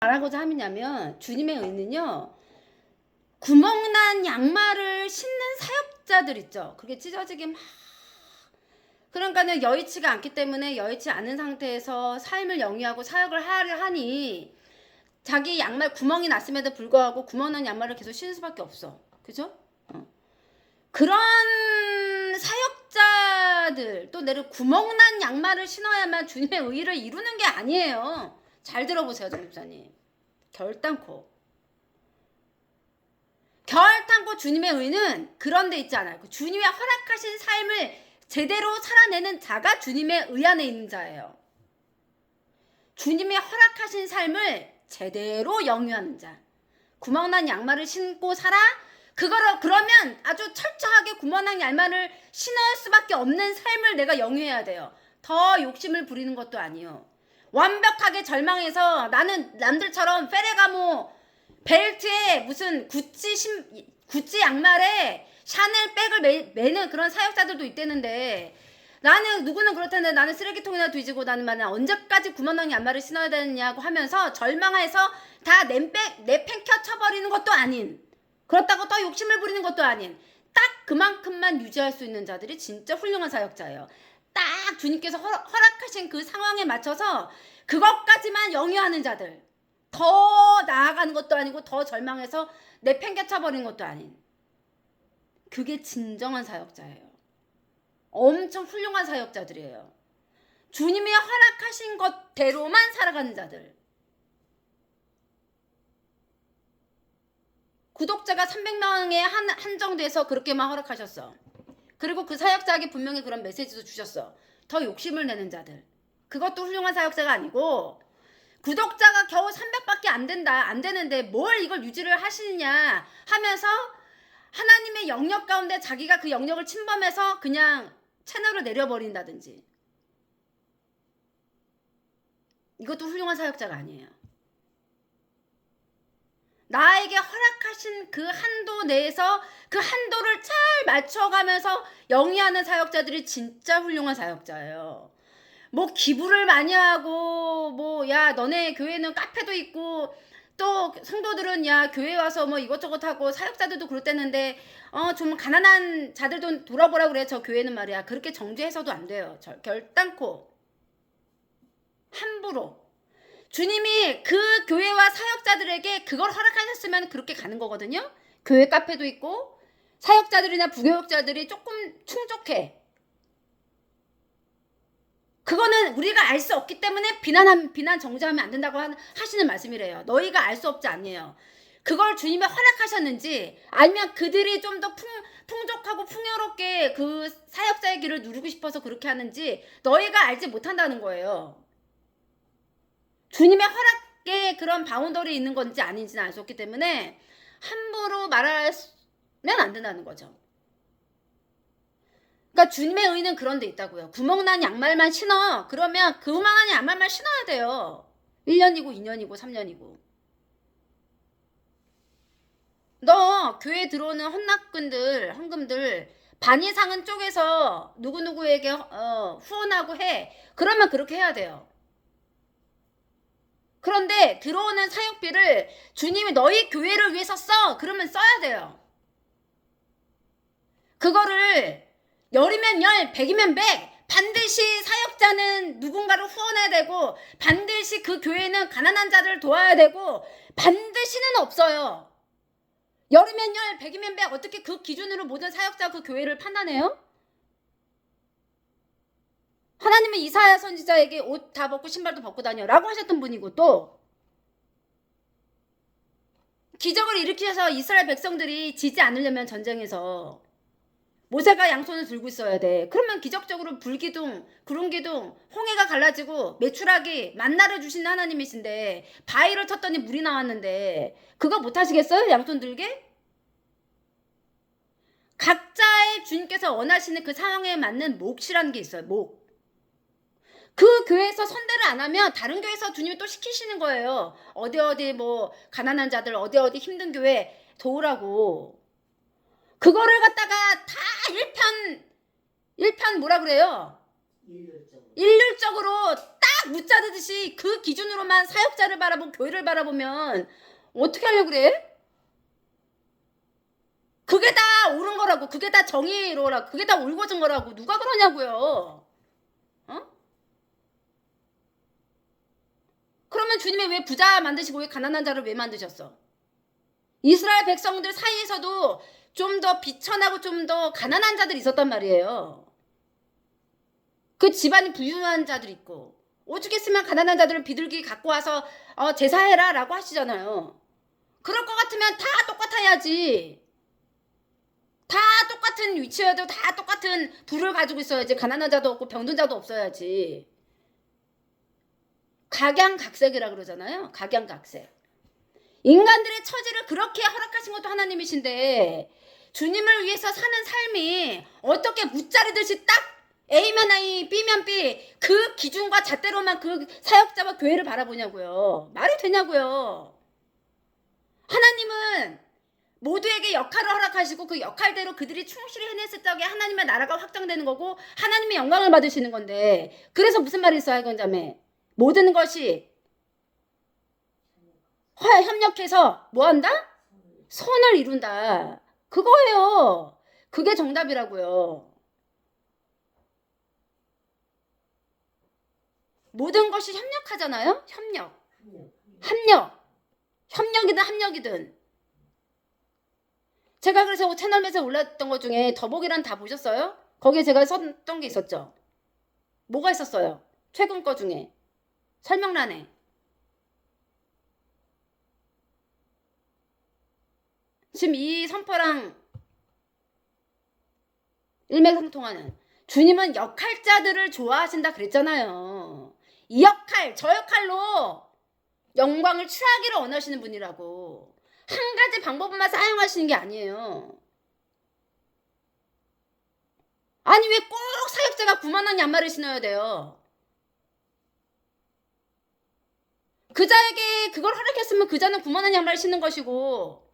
말하고자 하냐면 주님의 의는요, 구멍난 양말을 신는 사역자들 있죠. 그게 찢어지게 막, 그러니까는 여의치가 않기 때문에 여의치 않은 상태에서 삶을 영위하고 사역을 하니 자기 양말 구멍이 났음에도 불구하고 구멍난 양말을 계속 신을 수밖에 없어. 그죠? 그런 사역자들, 또 내를 구멍난 양말을 신어야만 주님의 의를 이루는 게 아니에요. 잘 들어보세요, 전립사님. 결단코 주님의 의는 그런 데 있지 않아요. 주님의 허락하신 삶을 제대로 살아내는 자가 주님의 의 안에 있는 자예요. 주님의 허락하신 삶을 제대로 영위하는 자. 구멍난 양말을 신고 살아? 그러면 아주 철저하게 구멍난 양말을 신을 수밖에 없는 삶을 내가 영위해야 돼요. 더 욕심을 부리는 것도 아니요. 완벽하게 절망해서 나는 남들처럼 페레가모 벨트에 무슨 구찌 양말에 샤넬 백을 매는 그런 사역자들도 있대는데, 누구는 그렇다는데 나는 쓰레기통에나 뒤지고 나는 언제까지 구멍난 양말을 신어야 되느냐고 하면서 절망해서 다 내팽켜 쳐버리는 것도 아닌, 그렇다고 더 욕심을 부리는 것도 아닌, 딱 그만큼만 유지할 수 있는 자들이 진짜 훌륭한 사역자예요. 딱 주님께서 허락하신 그 상황에 맞춰서 그것까지만 영위하는 자들, 더 나아가는 것도 아니고 더 절망해서 내팽개쳐버린 것도 아닌, 그게 진정한 사역자예요. 엄청 훌륭한 사역자들이에요. 주님이 허락하신 것대로만 살아가는 자들. 구독자가 300명에 한정돼서 그렇게만 허락하셨어. 그리고 그 사역자에게 분명히 그런 메시지도 주셨어. 더 욕심을 내는 자들, 그것도 훌륭한 사역자가 아니고, 구독자가 겨우 300밖에 안 되는데 뭘 이걸 유지를 하시느냐 하면서 하나님의 영역 가운데 자기가 그 영역을 침범해서 그냥 채널을 내려버린다든지, 이것도 훌륭한 사역자가 아니에요. 나에게 허락하신 그 한도 내에서 그 한도를 잘 맞춰가면서 영위하는 사역자들이 진짜 훌륭한 사역자예요. 뭐 기부를 많이 하고, 뭐 야 너네 교회는 카페도 있고, 또 성도들은 야 교회 와서 뭐 이것저것 하고, 사역자들도 그렇다는데 좀 가난한 자들도 돌아보라 그래. 저 교회는 말이야. 그렇게 정죄해서도 안 돼요. 결단코 함부로 주님이 그 교회와 사역자들에게 그걸 허락하셨으면 그렇게 가는 거거든요. 교회 카페도 있고, 사역자들이나 부교역자들이 조금 충족해. 그거는 우리가 알 수 없기 때문에 비난 정죄하면 안 된다고 하시는 말씀이래요. 너희가 알 수 없지 않네요. 그걸 주님이 허락하셨는지, 아니면 그들이 좀 더 풍족하고 풍요롭게 그 사역자의 길을 누르고 싶어서 그렇게 하는지 너희가 알지 못한다는 거예요. 주님의 허락에 그런 바운더리 있는 건지 아닌지는 알 수 없기 때문에 함부로 말하면 안 된다는 거죠. 그러니까 주님의 의는 그런 데 있다고요. 구멍난 양말만 신어. 그러면 그 구멍난 양말만 신어야 돼요. 1년이고 2년이고 3년이고. 너 교회 들어오는 헌금들 반 이상은 쪼개서 누구누구에게 후원하고 해. 그러면 그렇게 해야 돼요. 그런데 들어오는 사역비를 주님이 너희 교회를 위해서 써. 그러면 써야 돼요. 그거를 10이면 10, 100이면 100. 반드시 사역자는 누군가를 후원해야 되고, 반드시 그 교회는 가난한 자들을 도와야 되고, 반드시는 없어요. 10이면 10, 100이면 100. 어떻게 그 기준으로 모든 사역자 그 교회를 판단해요? 하나님은 이사야 선지자에게 옷 다 벗고 신발도 벗고 다녀 라고 하셨던 분이고, 또 기적을 일으키셔서 이스라엘 백성들이 지지 않으려면 전쟁에서 모세가 양손을 들고 있어야 돼. 그러면 기적적으로 불기둥, 구름기둥, 홍해가 갈라지고 메추라기, 만나를 주시는 하나님이신데, 바위를 쳤더니 물이 나왔는데 그거 못하시겠어요? 양손 들게? 각자의 주님께서 원하시는 그 상황에 맞는 몫이라는 게 있어요. 몫. 그 교회에서 선대를 안 하면 다른 교회에서 주님이 또 시키시는 거예요. 어디 뭐 가난한 자들, 어디 힘든 교회 도우라고. 그거를 갖다가 다 일편 뭐라 그래요? 일률적으로 딱 무자르듯이 그 기준으로만 사역자를 바라보고 교회를 바라보면 어떻게 하려고 그래? 그게 다 옳은 거라고, 그게 다 정의로라고, 그게 다 옳고진 거라고. 누가 그러냐고요. 어? 그러면 주님이 왜 부자 만드시고 왜 가난한 자를 왜 만드셨어? 이스라엘 백성들 사이에서도 좀 더 비천하고 좀 더 가난한 자들이 있었단 말이에요. 그 집안이 부유한 자들 있고, 오죽했으면 가난한 자들은 비둘기 갖고 와서 제사해라 라고 하시잖아요. 그럴 것 같으면 다 똑같아야지. 다 똑같은 위치여도 다 똑같은 부를 가지고 있어야지. 가난한 자도 없고 병든 자도 없어야지. 각양각색이라 그러잖아요. 각양각색. 인간들의 처지를 그렇게 허락하신 것도 하나님이신데 주님을 위해서 사는 삶이 어떻게 무자르듯이 딱 A면 A, B면 B 그 기준과 잣대로만 그 사역자와 교회를 바라보냐고요. 말이 되냐고요. 하나님은 모두에게 역할을 허락하시고 그 역할대로 그들이 충실히 해냈을 적에 하나님의 나라가 확장되는 거고 하나님의 영광을 받으시는 건데, 그래서 무슨 말이 있어요, 이건자매? 모든 것이 협력해서 뭐한다? 선을 이룬다. 그거예요. 그게 정답이라고요. 모든 것이 협력하잖아요. 협력이든 합력이든. 제가 그래서 채널에서 올랐던 것 중에 더보기란 다 보셨어요? 거기에 제가 썼던 게 있었죠. 뭐가 있었어요? 최근 거 중에 설명란에. 지금 이 선포랑 일맥상통하는, 주님은 역할자들을 좋아하신다 그랬잖아요. 이 역할 저 역할로 영광을 취하기를 원하시는 분이라고. 한 가지 방법만 사용하시는 게 아니에요. 아니 왜 꼭 사역자가 9만 원 양말을 신어야 돼요? 그 자에게 그걸 허락했으면 그 자는 9만 원 양말을 신는 것이고,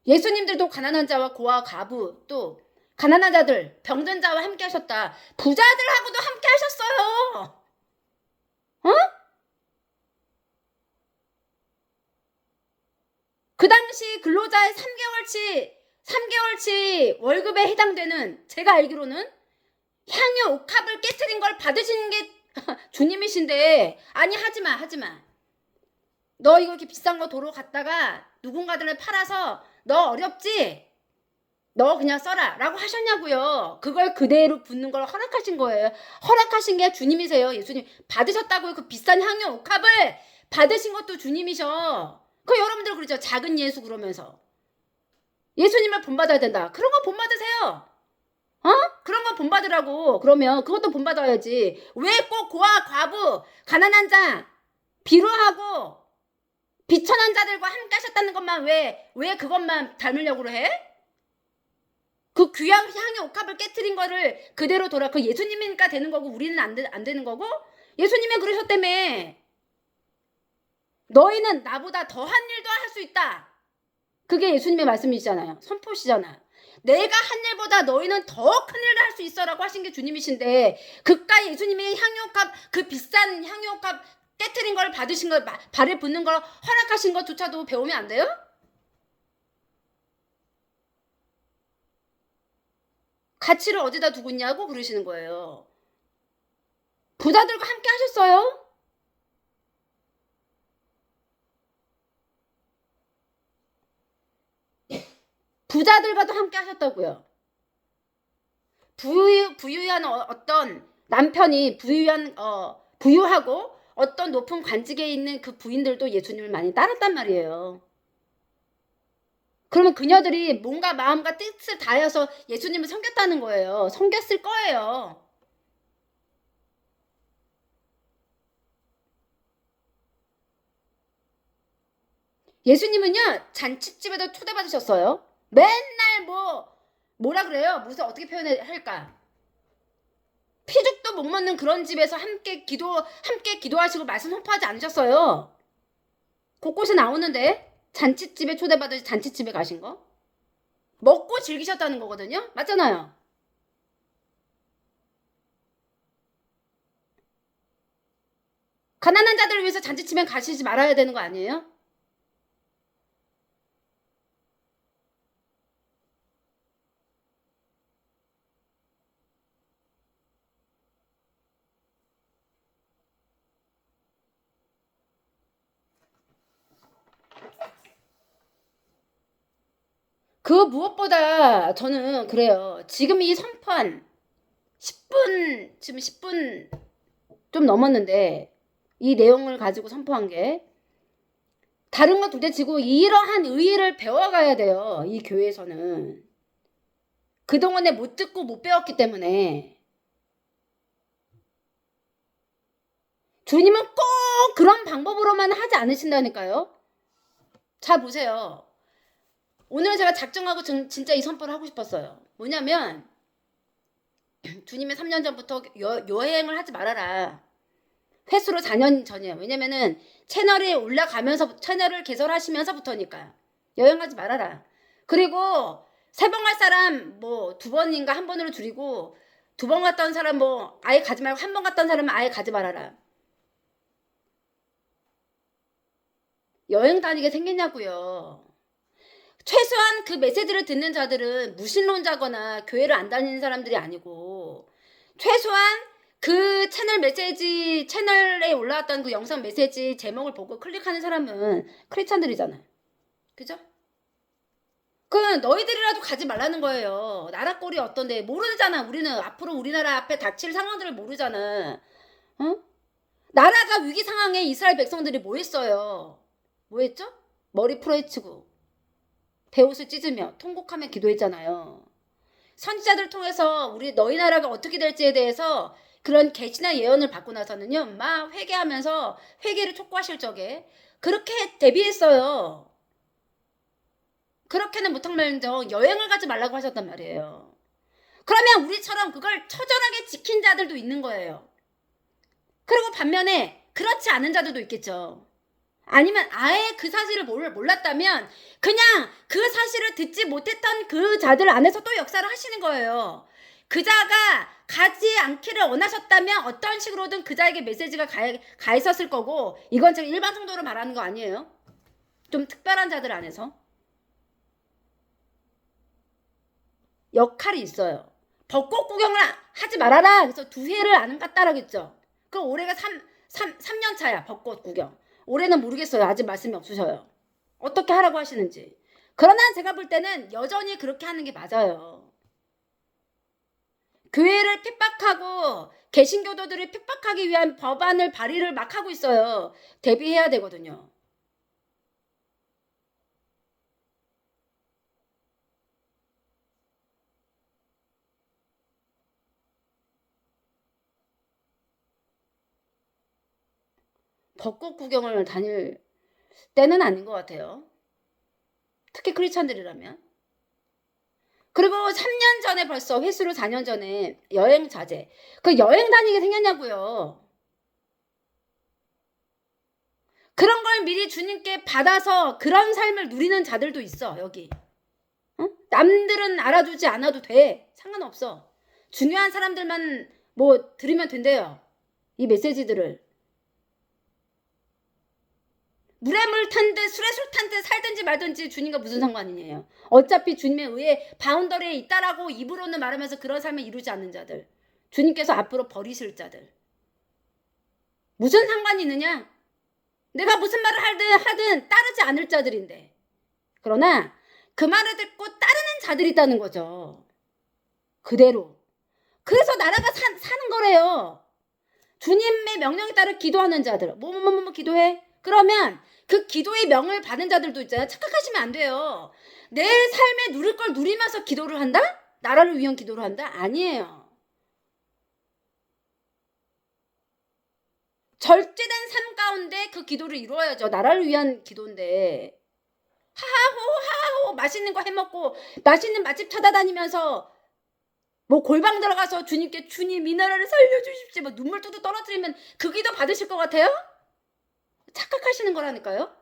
예수님들도 가난한 자와 고아 가부 또 가난한 자들 병든 자와 함께 하셨다. 부자들하고도 함께 하셨어요. 그 당시 근로자의 3개월치 월급에 해당되는, 제가 알기로는 향유 옥합을 깨트린 걸 받으시는 게 주님이신데, 아니 하지마 너 이거 이렇게 비싼 거 도로 갔다가 누군가들을 팔아서 너 어렵지? 너 그냥 써라 라고 하셨냐고요. 그걸 그대로 붓는 걸 허락하신 거예요. 허락하신 게 주님이세요. 예수님 받으셨다고요. 그 비싼 향유 옥합을 받으신 것도 주님이셔. 그 여러분들 그러죠. 작은 예수 그러면서 예수님을 본받아야 된다. 그런 거 본받으세요. 그런 거 본받으라고. 그러면 그것도 본받아야지. 왜 꼭 고아 과부 가난한 자 비루하고 비천한 자들과 함께 하셨다는 것만 왜 그것만 닮으려고 해? 그 귀한 향유 옥합을 깨트린 거를 그대로 돌아. 그 예수님이니까 되는 거고 우리는 안 되는 거고, 예수님이 그러셨다며. 너희는 나보다 더한 일도 할 수 있다. 그게 예수님의 말씀이시잖아요. 선포시잖아요. 내가 한 일보다 너희는 더 큰 일을 할 수 있어라고 하신 게 주님이신데, 그깟 예수님이 향유옥합, 그 비싼 향유옥합 깨트린 걸 받으신 걸, 발에 붙는 걸 허락하신 것조차도 배우면 안 돼요? 가치를 어디다 두고 있냐고 그러시는 거예요. 부자들과 함께 하셨어요? 부자들과도 함께 하셨다고요. 부유한 어떤 남편이 부유하고 어떤 높은 관직에 있는 그 부인들도 예수님을 많이 따랐단 말이에요. 그러면 그녀들이 뭔가 마음과 뜻을 다해서 예수님을 섬겼다는 거예요. 섬겼을 거예요. 예수님은요, 잔치집에도 초대받으셨어요. 맨날 뭐라 그래요? 무슨 어떻게 표현할까? 피죽도 못 먹는 그런 집에서 함께 기도하시고 말씀 선포하지 않으셨어요. 곳곳에 나오는데 잔치집에 초대받으시 잔치집에 가신 거 먹고 즐기셨다는 거거든요. 맞잖아요. 가난한 자들을 위해서 잔치집에 가시지 말아야 되는 거 아니에요? 그 무엇보다 저는 그래요. 지금 이 선포한 10분, 지금 10분 좀 넘었는데 이 내용을 가지고 선포한 게 다른 건 둘째치고 이러한 의의를 배워가야 돼요. 이 교회에서는. 그동안에 못 듣고 못 배웠기 때문에. 주님은 꼭 그런 방법으로만 하지 않으신다니까요. 자, 보세요. 오늘 제가 작정하고 진짜 이 선포를 하고 싶었어요. 뭐냐면 주님의 3년 전부터 여행을 하지 말아라. 횟수로 4년 전이에요. 왜냐면은 채널이 올라가면서 채널을 개설하시면서부터니까요. 여행하지 말아라. 그리고 3번 갈 사람 뭐 2번인가 1번으로 줄이고 2번 갔다 온 사람 뭐 아예 가지 말고 1번 갔다 온 사람은 아예 가지 말아라. 여행 다니게 생겼냐고요. 최소한 그 메시지를 듣는 자들은 무신론자거나 교회를 안 다니는 사람들이 아니고 최소한 그 채널 메시지 채널에 올라왔던 그 영상 메시지 제목을 보고 클릭하는 사람은 크리스찬들이잖아요. 그죠? 그 너희들이라도 가지 말라는 거예요. 나라 꼴이 어떤데 모르잖아. 우리는 앞으로 우리나라 앞에 닥칠 상황들을 모르잖아. 어? 나라가 위기 상황에 이스라엘 백성들이 뭐 했어요? 뭐 했죠? 머리 풀어헤치고 베옷을 찢으며 통곡하며 기도했잖아요. 선지자들 통해서 우리 너희 나라가 어떻게 될지에 대해서 그런 계시나 예언을 받고 나서는요. 막 회개하면서 회개를 촉구하실 적에 그렇게 대비했어요. 그렇게는 못할망정 여행을 가지 말라고 하셨단 말이에요. 그러면 우리처럼 그걸 처절하게 지킨 자들도 있는 거예요. 그리고 반면에 그렇지 않은 자들도 있겠죠. 아니면 아예 그 사실을 몰랐다면 그냥 그 사실을 듣지 못했던 그 자들 안에서 또 역사를 하시는 거예요. 그 자가 가지 않기를 원하셨다면 어떤 식으로든 그 자에게 메시지가 가 있었을 거고 이건 제가 일반 정도로 말하는 거 아니에요. 좀 특별한 자들 안에서 역할이 있어요. 벚꽃 구경을 하지 말아라. 그래서 2회를 안 갔다라고 했죠. 그럼 올해가 3년 차야 벚꽃 구경. 올해는 모르겠어요. 아직 말씀이 없으셔요. 어떻게 하라고 하시는지. 그러나 제가 볼 때는 여전히 그렇게 하는 게 맞아요. 교회를 핍박하고 개신교도들을 핍박하기 위한 법안을 발의를 막 하고 있어요. 대비해야 되거든요. 벚꽃 구경을 다닐 때는 아닌 것 같아요. 특히 크리스찬들이라면. 그리고 3년 전에 벌써 횟수로 4년 전에 여행 자제. 그 여행 다니게 생겼냐고요. 그런 걸 미리 주님께 받아서 그런 삶을 누리는 자들도 있어. 여기. 어? 남들은 알아주지 않아도 돼. 상관없어. 중요한 사람들만 뭐 들으면 된대요. 이 메시지들을. 물에 물 탄 듯 술에 술 탄 듯 살든지 말든지 주님과 무슨 상관이에요. 어차피 주님의 의에 바운더리에 있다라고 입으로는 말하면서 그런 삶을 이루지 않는 자들. 주님께서 앞으로 버리실 자들. 무슨 상관이 있느냐? 내가 무슨 말을 하든 따르지 않을 자들인데. 그러나 그 말을 듣고 따르는 자들이 있다는 거죠. 그대로. 그래서 나라가 사는 거래요. 주님의 명령에 따라 기도하는 자들. 뭐 기도해? 그러면 그 기도의 명을 받은 자들도 있잖아요. 착각하시면 안 돼요. 내 삶에 누릴 걸 누리면서 기도를 한다? 나라를 위한 기도를 한다? 아니에요. 절제된 삶 가운데 그 기도를 이루어야죠. 나라를 위한 기도인데 하하호 맛있는 거 해먹고 맛있는 맛집 찾아다니면서 뭐 골방 들어가서 주님께 주님 이 나라를 살려주십시오. 뭐 눈물 뚝뚝 떨어뜨리면 그 기도 받으실 것 같아요? 착각하시는 거라니까요.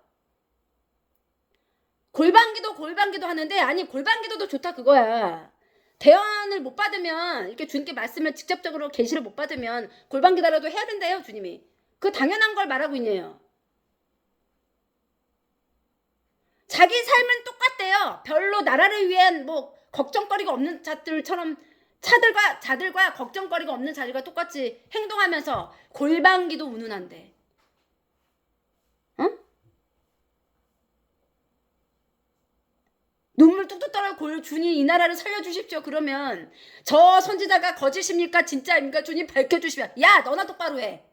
골방기도 하는데, 아니 골방기도도 좋다 그거야. 대언을 못 받으면, 이렇게 주님께 말씀을 직접적으로 계시를 못 받으면 골방기도라도 해야 된대요 주님이. 그 당연한 걸 말하고 있네요. 자기 삶은 똑같대요. 별로 나라를 위한 뭐 걱정거리가 없는 자들처럼, 자들과 걱정거리가 없는 자들과 똑같이 행동하면서 골방기도 운운한대. 응? 눈물 뚝뚝 떨어 주님 이 나라를 살려주십시오. 그러면 저 선지자가 거짓입니까 진짜입니까 주님 밝혀주시면, 야 너나 똑바로 해.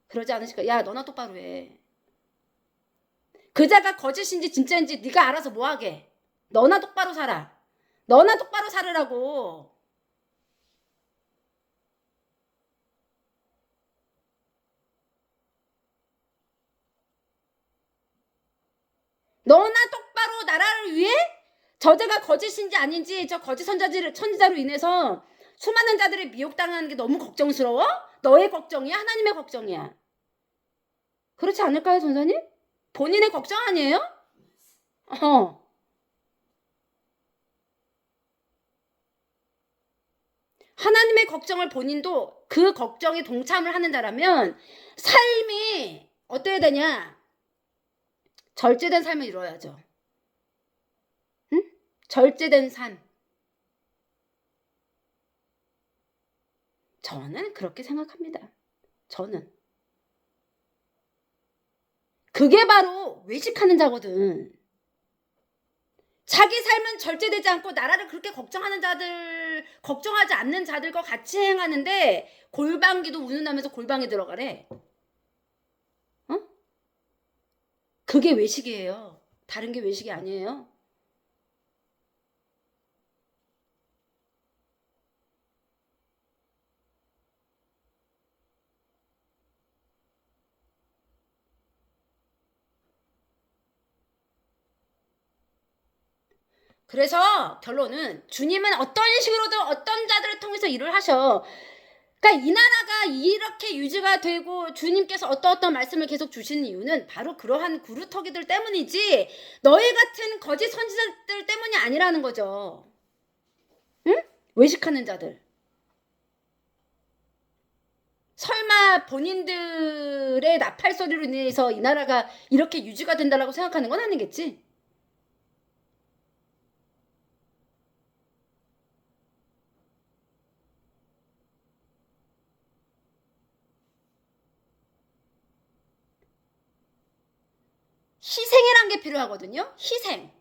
그러지 않으실까? 야 너나 똑바로 해. 그 자가 거짓인지 진짜인지 네가 알아서 뭐하게. 너나 똑바로 살아. 너나 똑바로 살으라고. 너나 똑바로 나라를 위해 저자가 거짓인지 아닌지, 저 거짓 선지자로 인해서 수많은 자들이 미혹당하는 게 너무 걱정스러워? 너의 걱정이야? 하나님의 걱정이야? 그렇지 않을까요 전사님? 본인의 걱정 아니에요? 하나님의 걱정을 본인도 그 걱정에 동참을 하는 자라면 삶이 어때야 되냐? 절제된 삶을 이루어야죠. 응? 절제된 삶. 저는 그렇게 생각합니다. 저는. 그게 바로 외식하는 자거든. 자기 삶은 절제되지 않고 나라를 그렇게 걱정하지 않는 자들과 같이 행하는데 골방기도 운운하면서 골방에 들어가래. 그게 외식이에요. 다른 게 외식이 아니에요. 그래서 결론은 주님은 어떤 식으로든 어떤 자들을 통해서 일을 하셔. 그러니까 이 나라가 이렇게 유지가 되고 주님께서 어떤 말씀을 계속 주시는 이유는 바로 그러한 구루터기들 때문이지 너희 같은 거짓 선지자들 때문이 아니라는 거죠. 응? 외식하는 자들. 설마 본인들의 나팔소리로 인해서 이 나라가 이렇게 유지가 된다고 생각하는 건 아니겠지? 희생이란 게 필요하거든요. 희생.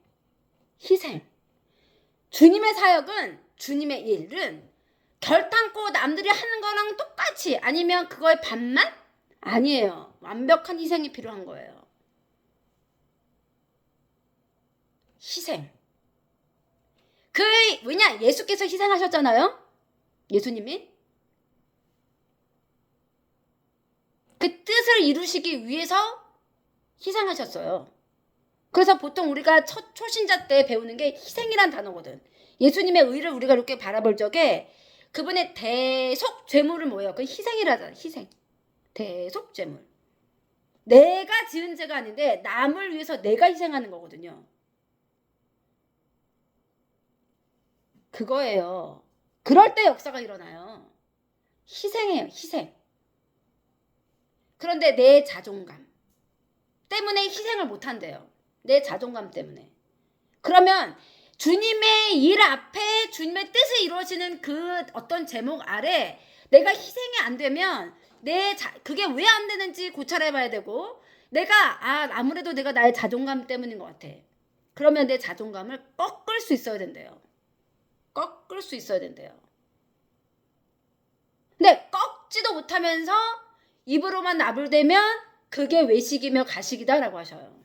주님의 사역은, 주님의 일은 결탄코 남들이 하는 거랑 똑같이, 아니면 그거의 반만? 아니에요. 완벽한 희생이 필요한 거예요. 희생. 왜냐? 예수께서 희생하셨잖아요. 예수님이. 그 뜻을 이루시기 위해서 희생하셨어요. 그래서 보통 우리가 초신자 때 배우는 게 희생이란 단어거든. 예수님의 의를 우리가 이렇게 바라볼 적에 그분의 대속 죄물은 뭐예요? 그 희생이라잖아. 희생. 대속 죄물. 내가 지은 죄가 아닌데 남을 위해서 내가 희생하는 거거든요. 그거예요. 그럴 때 역사가 일어나요. 희생이에요. 희생. 그런데 내 자존감 때문에 희생을 못한대요. 내 자존감 때문에. 그러면 주님의 일 앞에 주님의 뜻이 이루어지는 그 어떤 제목 아래 내가 희생이 안 되면 그게 왜 안 되는지 고찰해봐야 되고, 아무래도 내가 나의 자존감 때문인 것 같아. 그러면 내 자존감을 꺾을 수 있어야 된대요. 꺾을 수 있어야 된대요. 근데 꺾지도 못하면서 입으로만 나불대면 그게 외식이며 가식이다라고 하셔요.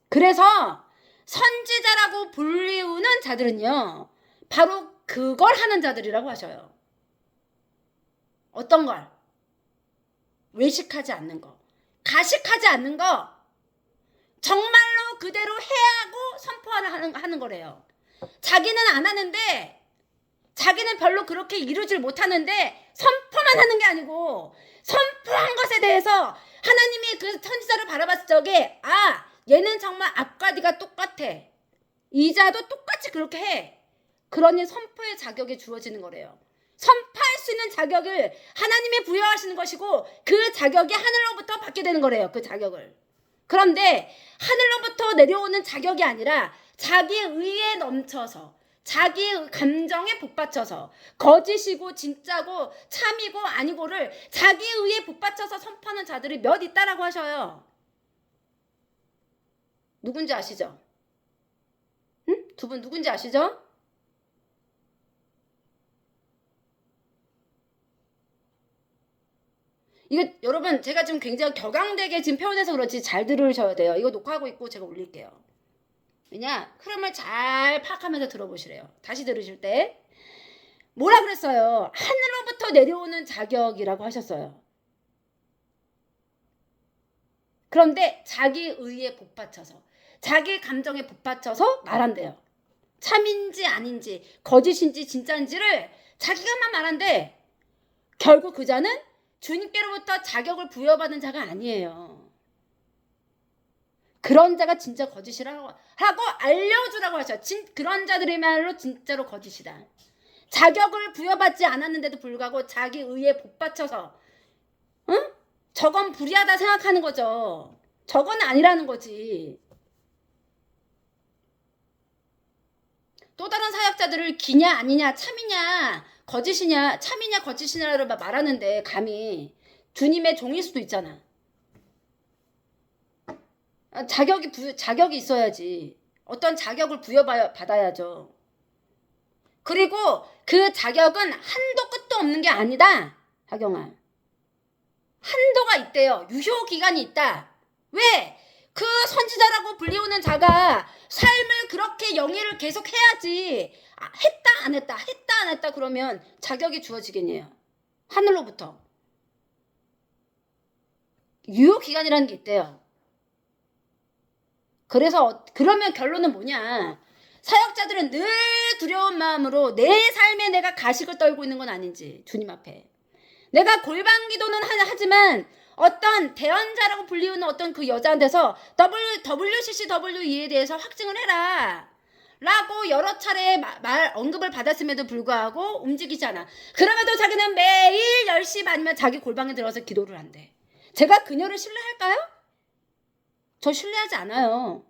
그래서 선지자라고 불리우는 자들은요, 바로 그걸 하는 자들이라고 하셔요. 어떤 걸? 외식하지 않는 거, 가식하지 않는 거, 정말로 그대로 해하고 선포하는 거래요. 자기는 안 하는데, 자기는 별로 그렇게 이루질 못하는데 선포만 하는 게 아니고 선포한 것에 대해서 하나님이 그 선지자를 바라봤을 적에 아 얘는 정말 앞과 뒤가 똑같아. 이자도 똑같이 그렇게 해. 그러니 선포의 자격이 주어지는 거래요. 선포할 수 있는 자격을 하나님이 부여하시는 것이고 그 자격이 하늘로부터 받게 되는 거래요. 그 자격을. 그런데 하늘로부터 내려오는 자격이 아니라 자기 의에 넘쳐서 자기 감정에 복받쳐서 거짓이고 진짜고 참이고 아니고를 자기 의에 복받쳐서 선포하는 자들이 몇 있다라고 하셔요. 누군지 아시죠? 응? 두 분 누군지 아시죠? 이거 여러분 제가 지금 굉장히 격앙되게 지금 표현해서 그렇지 잘 들으셔야 돼요. 이거 녹화하고 있고 제가 올릴게요. 왜냐? 흐름을 잘 파악하면서 들어보시래요. 다시 들으실 때 뭐라 그랬어요? 하늘로부터 내려오는 자격이라고 하셨어요. 그런데 자기 의에 복받쳐서 자기 감정에 복받쳐서 말한대요. 참인지 아닌지 거짓인지 진짜인지를 자기가만 말한대. 결국 그 자는 주님께로부터 자격을 부여받은 자가 아니에요. 그런 자가 진짜 거짓이라고 하고 알려주라고 하셔. 그런 자들이야말로 진짜로 거짓이다. 자격을 부여받지 않았는데도 불구하고 자기 의에 복받쳐서 응? 저건 불의하다 생각하는 거죠. 저건 아니라는 거지. 또 다른 사역자들을 기냐 아니냐 참이냐 거짓이냐 참이냐 거짓이냐를 말하는데 감히 주님의 종일 수도 있잖아. 자격이 있어야지. 어떤 자격을 부여받아야죠. 그리고 그 자격은 한도 끝도 없는 게 아니다. 하경아. 한도가 있대요. 유효기간이 있다. 왜? 그 선지자라고 불리우는 자가 삶을 그렇게 영위를 계속 해야지. 했다 안 했다 했다 안 했다 그러면 자격이 주어지겠네요. 하늘로부터. 유효기간이라는 게 있대요. 그래서 그러면 결론은 뭐냐? 사역자들은 늘 두려운 마음으로 내 삶에 내가 가식을 떨고 있는 건 아닌지 주님 앞에 내가 골방 기도는 하지만 어떤 대언자라고 불리우는 어떤 그 여자한테서 WCCWE에 대해서 확증을 해라 라고 여러 차례 언급을 받았음에도 불구하고 움직이지 않아. 그럼에도 자기는 매일 10시 반이면 자기 골방에 들어가서 기도를 한대. 제가 그녀를 신뢰할까요? 저 신뢰하지 않아요.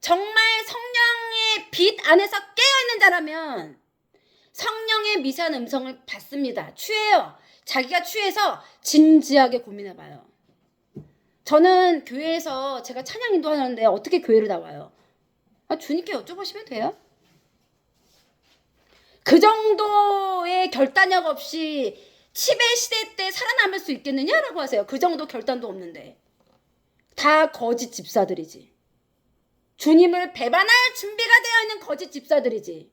정말 성령의 빛 안에서 깨어있는 자라면 성령의 미세한 음성을 받습니다. 취해요. 자기가 취해서 진지하게 고민해봐요. 저는 교회에서 제가 찬양 인도하는데 어떻게 교회를 나와요? 주님께 여쭤보시면 돼요. 그 정도의 결단력 없이 치배 시대 때 살아남을 수 있겠느냐라고 하세요. 그 정도 결단도 없는데. 다 거짓 집사들이지. 주님을 배반할 준비가 되어 있는 거짓 집사들이지.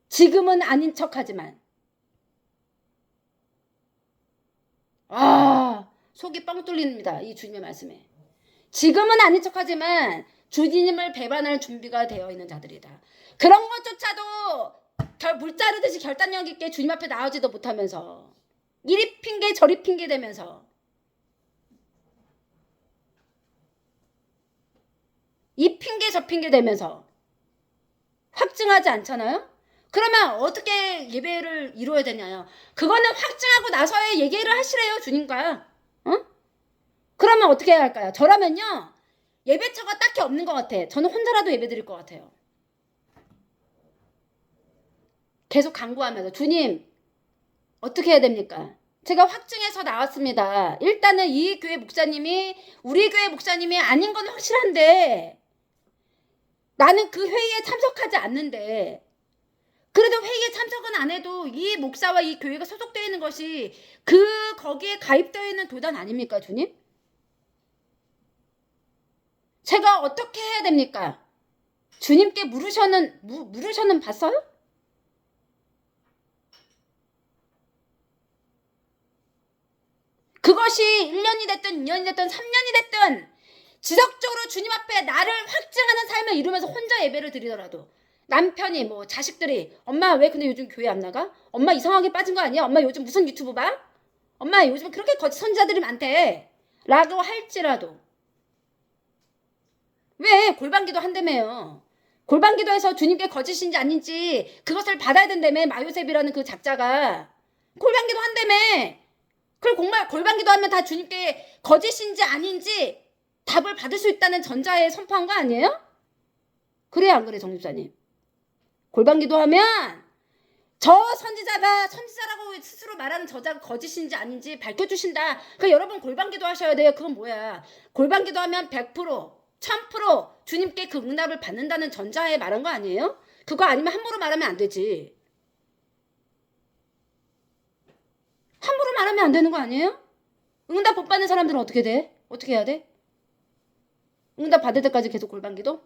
지금은 아닌 척하지만 속이 뻥 뚫립니다. 이 주님의 말씀에. 지금은 아닌 척하지만 주님을 배반할 준비가 되어 있는 자들이다. 그런 것조차도 물 자르듯이 결단력 있게 주님 앞에 나오지도 못하면서 이리 핑계 저리 핑계 대면서 이 핑계 저 핑계 대면서 확증하지 않잖아요? 그러면 어떻게 예배를 이루어야 되냐요? 그거는 확증하고 나서야 얘기를 하시래요, 주님과. 그러면 어떻게 해야 할까요? 저라면요, 예배처가 딱히 없는 것 같아. 저는 혼자라도 예배 드릴 것 같아요. 계속 간구하면서, 주님, 어떻게 해야 됩니까? 제가 확증해서 나왔습니다. 일단은 이 교회 목사님이, 우리 교회 목사님이 아닌 건 확실한데, 나는 그 회의에 참석하지 않는데, 그래도 회의에 참석은 안 해도 이 목사와 이 교회가 소속되어 있는 것이 거기에 가입되어 있는 교단 아닙니까, 주님? 제가 어떻게 해야 됩니까? 주님께 물으셔는 봤어요? 그것이 1년이 됐든 2년이 됐든 3년이 됐든 지속적으로 주님 앞에 나를 확증하는 삶을 이루면서 혼자 예배를 드리더라도 남편이 뭐 자식들이 엄마 왜 근데 요즘 교회 안 나가? 엄마 이상하게 빠진 거 아니야? 엄마 요즘 무슨 유튜브 봐? 엄마 요즘 그렇게 거짓 선지자들이 많대. 라고 할지라도 왜 골방기도 한다며요. 골방기도에서 주님께 거짓인지 아닌지 그것을 받아야 된다며. 마요셉이라는 그 작자가 골방기도 한다며. 그걸 정말 골방기도 하면 다 주님께 거짓인지 아닌지 답을 받을 수 있다는 전자에 선포한 거 아니에요? 그래 안 그래 정집사님? 골방기도 하면 저 선지자가 선지자라고 스스로 말하는 저자가 거짓인지 아닌지 밝혀주신다. 그러니까 여러분 골방기도 하셔야 돼요. 그건 뭐야? 골방기도 하면 100% 1000% 주님께 그 응답을 받는다는 전자에 말한 거 아니에요? 그거 아니면 함부로 말하면 안 되지. 함부로 말하면 안 되는 거 아니에요? 응답 못 받는 사람들은 어떻게 돼? 어떻게 해야 돼? 응답 받을 때까지 계속 골방기도?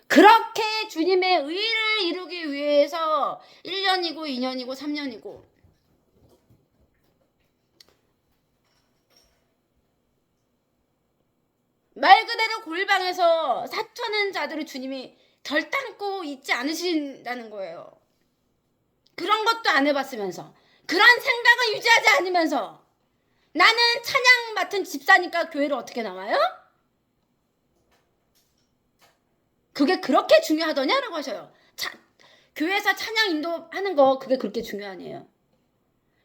그렇게 주님의 의를 이루기 위해서 1년이고 2년이고 3년이고 말 그대로 골방에서 사투하는 자들을 주님이 결단코 잊지 않으신다는 거예요. 그런 것도 안 해봤으면서 그런 생각을 유지하지 않으면서 나는 찬양 맡은 집사니까 교회를 어떻게 나와요? 그게 그렇게 중요하더냐라고 하셔요. 교회에서 찬양 인도하는 거 그게 그렇게 중요하네요.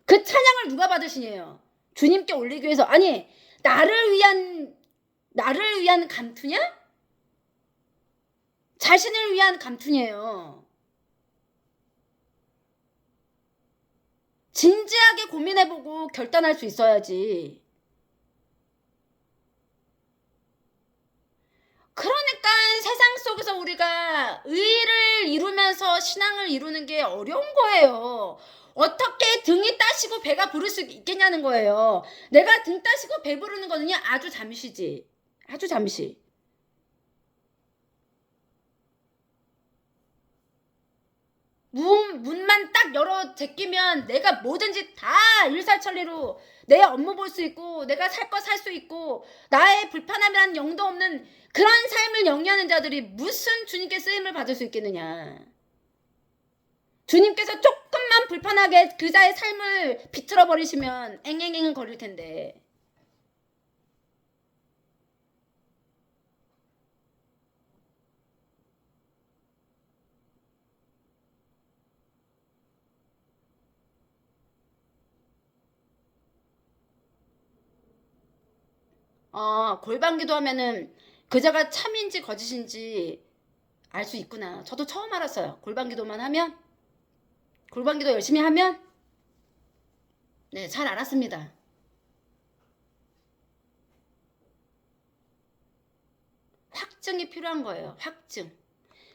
그 찬양을 누가 받으시냐요? 주님께 올리기 위해서. 아니 나를 위한 감투냐? 자신을 위한 감투냐요. 진지하게 고민해보고 결단할 수 있어야지. 그러니까 세상 속에서 우리가 의를 이루면서 신앙을 이루는 게 어려운 거예요. 어떻게 등이 따시고 배가 부를 수 있겠냐는 거예요. 내가 등 따시고 배 부르는 거는요 아주 잠시지. 아주 잠시. 문만 딱 열어 제끼면 내가 뭐든지 다 일사천리로 내 업무 볼 수 있고 내가 살 거 살 수 있고 나의 불편함이란 영도 없는 그런 삶을 영위하는 자들이 무슨 주님께 쓰임을 받을 수 있겠느냐. 주님께서 조금만 불편하게 그 자의 삶을 비틀어 버리시면 앵앵앵 거릴 텐데. 골방기도 하면은 그자가 참인지 거짓인지 알 수 있구나. 저도 처음 알았어요. 골방기도만 하면, 골방기도 열심히 하면, 네, 잘 알았습니다. 확증이 필요한 거예요. 확증.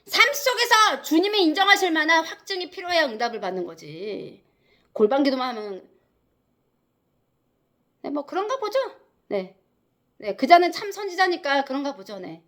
삶 속에서 주님이 인정하실 만한 확증이 필요해야 응답을 받는 거지. 골방기도만 하면, 네, 뭐 그런가 보죠. 네. 네, 그자는 참 선지자니까 그런가 보죠. 네.